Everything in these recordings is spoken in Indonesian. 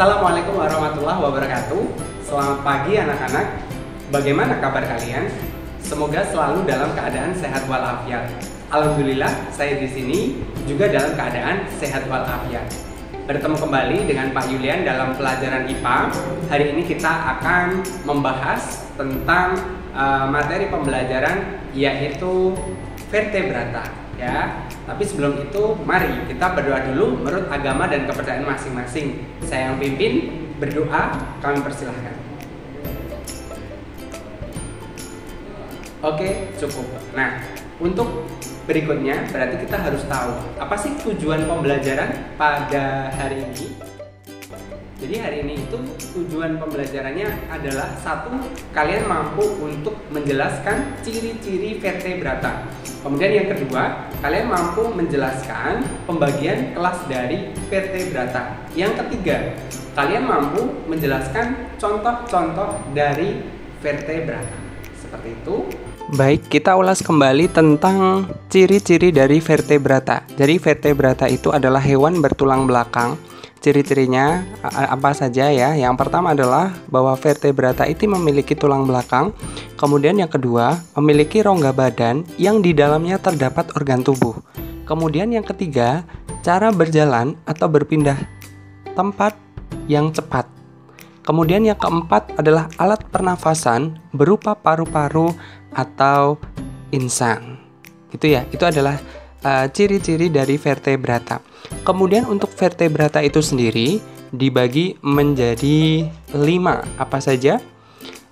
Assalamualaikum warahmatullahi wabarakatuh. Selamat pagi anak-anak. Bagaimana kabar kalian? Semoga selalu dalam keadaan sehat walafiat. Alhamdulillah, saya di sini juga dalam keadaan sehat walafiat. Bertemu kembali dengan Pak Yulian dalam pelajaran IPA. Hari ini kita akan membahas tentang materi pembelajaran yaitu vertebrata, ya. Tapi sebelum itu, mari kita berdoa dulu menurut agama dan kepercayaan masing-masing. Saya yang pimpin, berdoa, kami persilahkan. Oke, cukup. Nah, untuk berikutnya berarti kita harus tahu apa sih tujuan pembelajaran pada hari ini. Jadi hari ini itu tujuan pembelajarannya adalah satu, kalian mampu untuk menjelaskan ciri-ciri vertebrata. Kemudian yang kedua, kalian mampu menjelaskan pembagian kelas dari vertebrata. Yang ketiga, kalian mampu menjelaskan contoh-contoh dari vertebrata. Seperti itu. Baik, kita ulas kembali tentang ciri-ciri dari vertebrata. Jadi vertebrata itu adalah hewan bertulang belakang. Ciri-cirinya apa saja ya? Yang pertama adalah bahwa vertebrata itu memiliki tulang belakang. Kemudian yang kedua, memiliki rongga badan yang di dalamnya terdapat organ tubuh. Kemudian yang ketiga, cara berjalan atau berpindah tempat yang cepat. Kemudian yang keempat adalah alat pernafasan berupa paru-paru atau insang. Gitu ya. Itu adalah ciri-ciri dari vertebrata. Kemudian untuk vertebrata itu sendiri dibagi menjadi 5. Apa saja?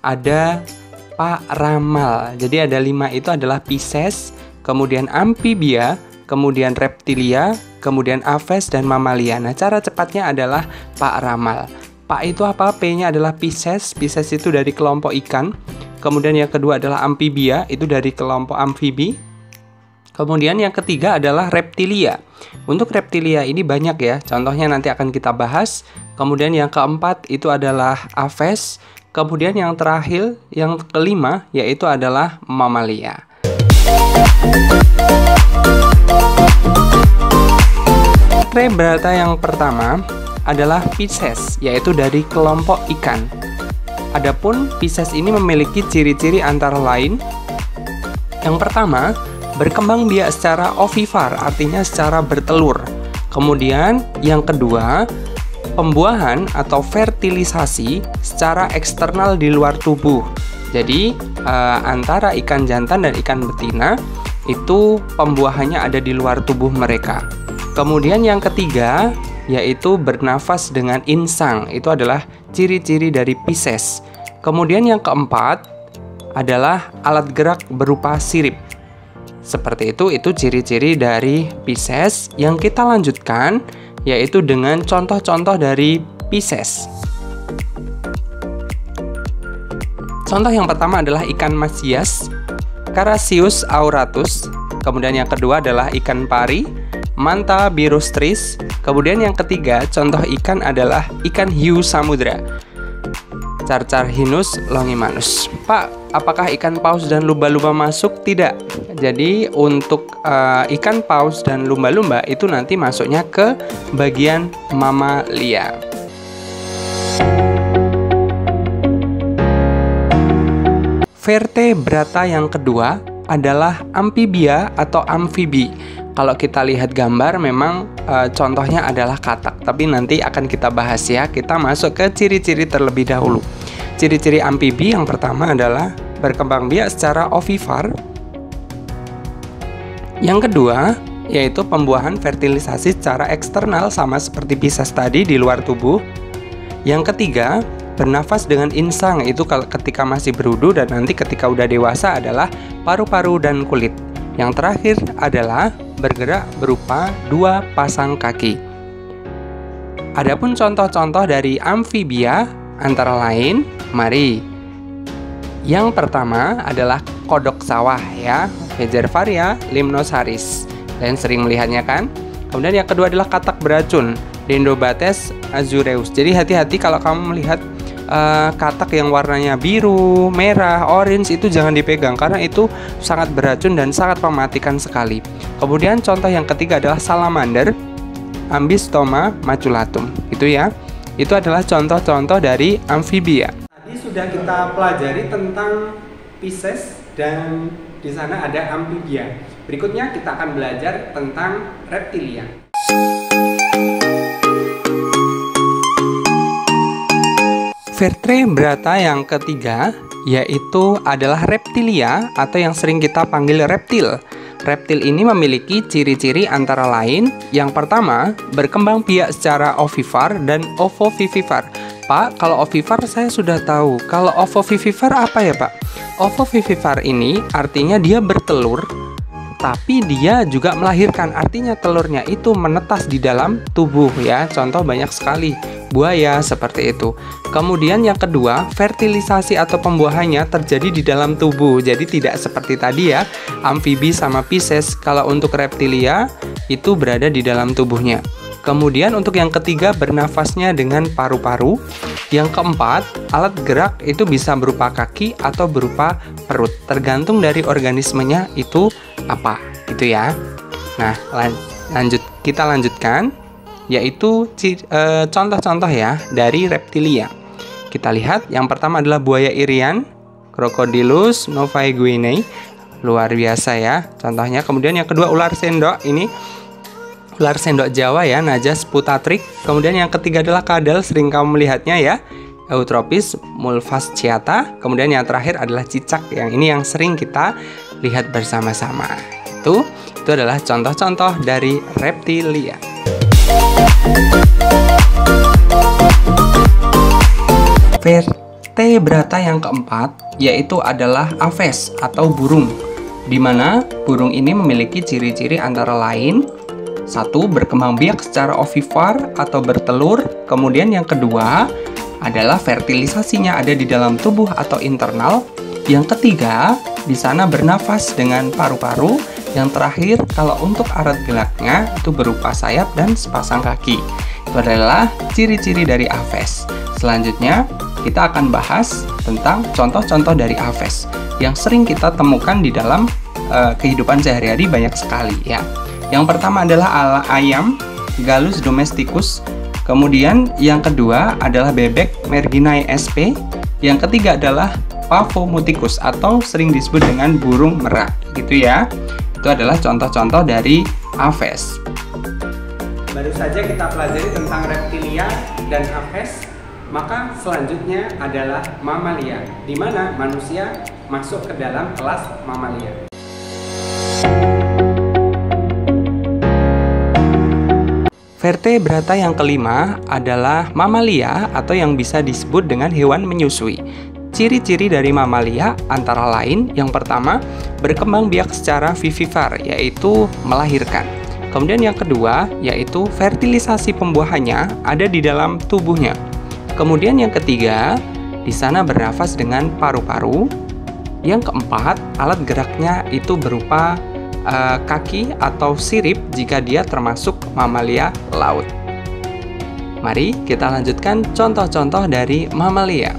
Ada paramal. Jadi ada 5 itu adalah Pisces, kemudian amfibia, kemudian reptilia, kemudian aves dan mamalia. Nah, cara cepatnya adalah paramal. Pak itu apa? P-nya adalah Pisces. Pisces itu dari kelompok ikan. Kemudian yang kedua adalah amfibia, itu dari kelompok amfibi. Kemudian yang ketiga adalah reptilia. Untuk reptilia ini banyak ya, contohnya nanti akan kita bahas. Kemudian yang keempat itu adalah aves. Kemudian yang terakhir, yang kelima, yaitu adalah mamalia. Vertebrata yang pertama adalah Pisces, yaitu dari kelompok ikan. Adapun Pisces ini memiliki ciri-ciri antara lain. Yang pertama, berkembang biak secara ovivar, artinya secara bertelur. Kemudian yang kedua, pembuahan atau fertilisasi secara eksternal di luar tubuh. Jadi antara ikan jantan dan ikan betina itu pembuahannya ada di luar tubuh mereka. Kemudian yang ketiga yaitu bernafas dengan insang. Itu adalah ciri-ciri dari Pisces. Kemudian yang keempat adalah alat gerak berupa sirip. Seperti itu ciri-ciri dari Pisces. Yang kita lanjutkan yaitu dengan contoh-contoh dari Pisces. Contoh yang pertama adalah ikan Masias, Carassius auratus. Kemudian yang kedua adalah ikan pari, Manta birostris. Kemudian yang ketiga, contoh ikan adalah ikan hiu samudra, Carcharhinus longimanus. Pak, apakah ikan paus dan lumba-lumba masuk? Tidak. Jadi untuk ikan paus dan lumba-lumba itu nanti masuknya ke bagian mamalia. Vertebrata yang kedua adalah amfibia atau amfibi. Kalau kita lihat gambar memang contohnya adalah katak, tapi nanti akan kita bahas ya. Kita masuk ke ciri-ciri terlebih dahulu. Ciri-ciri amfibi yang pertama adalah berkembang biak secara ovivar. Yang kedua yaitu pembuahan fertilisasi secara eksternal sama seperti Pisces tadi di luar tubuh. Yang ketiga, bernafas dengan insang, itu ketika masih berudu, dan nanti ketika udah dewasa adalah paru-paru dan kulit. Yang terakhir adalah bergerak berupa 2 pasang kaki. Adapun contoh-contoh dari amfibia antara lain, mari. Yang pertama adalah kodok sawah ya, Mejervaria limnosaris. Kalian sering melihatnya kan? Kemudian yang kedua adalah katak beracun, Dendrobates azureus. Jadi hati-hati kalau kamu melihat katak yang warnanya biru, merah, orange itu jangan dipegang karena itu sangat beracun dan sangat mematikan sekali. Kemudian contoh yang ketiga adalah salamander, Ambystoma maculatum. Itu ya. Itu adalah contoh-contoh dari amfibia. Tadi sudah kita pelajari tentang Pisces dan di sana ada amfibia. Berikutnya kita akan belajar tentang reptilia. Vertebrata yang ketiga yaitu adalah reptilia atau yang sering kita panggil reptil. Reptil ini memiliki ciri-ciri antara lain. Yang pertama, berkembang biak secara ovipar dan ovovivipar. Pak, kalau ovipar saya sudah tahu. Kalau ovovivipar apa ya, Pak? Ovovivipar ini artinya dia bertelur, tapi dia juga melahirkan. Artinya telurnya itu menetas di dalam tubuh ya. Contoh banyak sekali. Buaya seperti itu. Kemudian yang kedua, fertilisasi atau pembuahannya terjadi di dalam tubuh. Jadi tidak seperti tadi ya, amfibi sama Pisces. Kalau untuk reptilia itu berada di dalam tubuhnya. Kemudian untuk yang ketiga, bernafasnya dengan paru-paru. Yang keempat, alat gerak itu bisa berupa kaki atau berupa perut. Tergantung dari organismenya itu apa, gitu ya. Nah, kita lanjutkan. Yaitu contoh-contoh ya dari reptilia. Kita lihat yang pertama adalah buaya irian, Crocodylus novaeguinei, luar biasa ya contohnya. Kemudian yang kedua ular sendok, ini ular sendok Jawa ya, Najas putatrik. Kemudian yang ketiga adalah kadal, sering kamu melihatnya ya, Eutropis mulfasciata. Kemudian yang terakhir adalah cicak, yang ini yang sering kita lihat bersama-sama. Itu adalah contoh-contoh dari reptilia. Vertebrata yang keempat yaitu adalah aves atau burung, di mana burung ini memiliki ciri-ciri antara lain: satu, berkembang biak secara ovipar atau bertelur. Kemudian yang kedua adalah fertilisasinya ada di dalam tubuh atau internal. Yang ketiga, di sana bernafas dengan paru-paru. Yang terakhir, kalau untuk alat geraknya itu berupa sayap dan sepasang kaki. Itu adalah ciri-ciri dari aves. Selanjutnya, kita akan bahas tentang contoh-contoh dari aves yang sering kita temukan di dalam kehidupan sehari-hari, banyak sekali ya. Yang pertama adalah ayam, Gallus domesticus. Kemudian yang kedua adalah bebek, Merginae sp. Yang ketiga adalah Pavomuticus atau sering disebut dengan burung merak, gitu ya. Itu adalah contoh-contoh dari aves. Baru saja kita pelajari tentang reptilia dan aves, maka selanjutnya adalah mamalia, di mana manusia masuk ke dalam kelas mamalia. Vertebrata yang kelima adalah mamalia atau yang bisa disebut dengan hewan menyusui. Ciri-ciri dari mamalia antara lain, yang pertama, berkembang biak secara vivipar, yaitu melahirkan. Kemudian yang kedua, yaitu fertilisasi pembuahannya ada di dalam tubuhnya. Kemudian yang ketiga, di sana bernafas dengan paru-paru. Yang keempat, alat geraknya itu berupa kaki atau sirip jika dia termasuk mamalia laut. Mari kita lanjutkan contoh-contoh dari mamalia.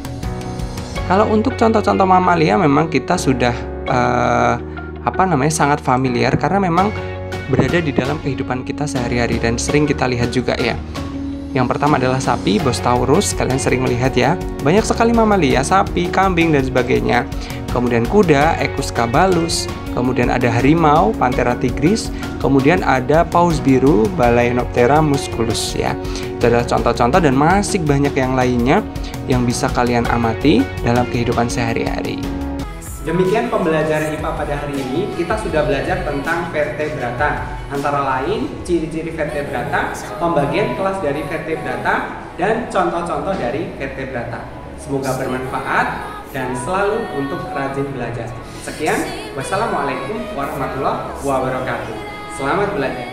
Kalau untuk contoh-contoh mamalia memang kita sudah sangat familiar karena memang berada di dalam kehidupan kita sehari-hari dan sering kita lihat juga ya. Yang pertama adalah sapi, Bos Taurus, kalian sering melihat ya. Banyak sekali mamalia, sapi, kambing dan sebagainya. Kemudian kuda, Equus caballus. Kemudian ada harimau, Panthera tigris. Kemudian ada paus biru, Balaenoptera musculus ya. Itu adalah contoh-contoh dan masih banyak yang lainnya yang bisa kalian amati dalam kehidupan sehari-hari. Demikian pembelajaran IPA pada hari ini. Kita sudah belajar tentang vertebrata, antara lain ciri-ciri vertebrata, pembagian kelas dari vertebrata, dan contoh-contoh dari vertebrata. Semoga bermanfaat dan selalu untuk rajin belajar. Sekian, wassalamualaikum warahmatullahi wabarakatuh. Selamat belajar.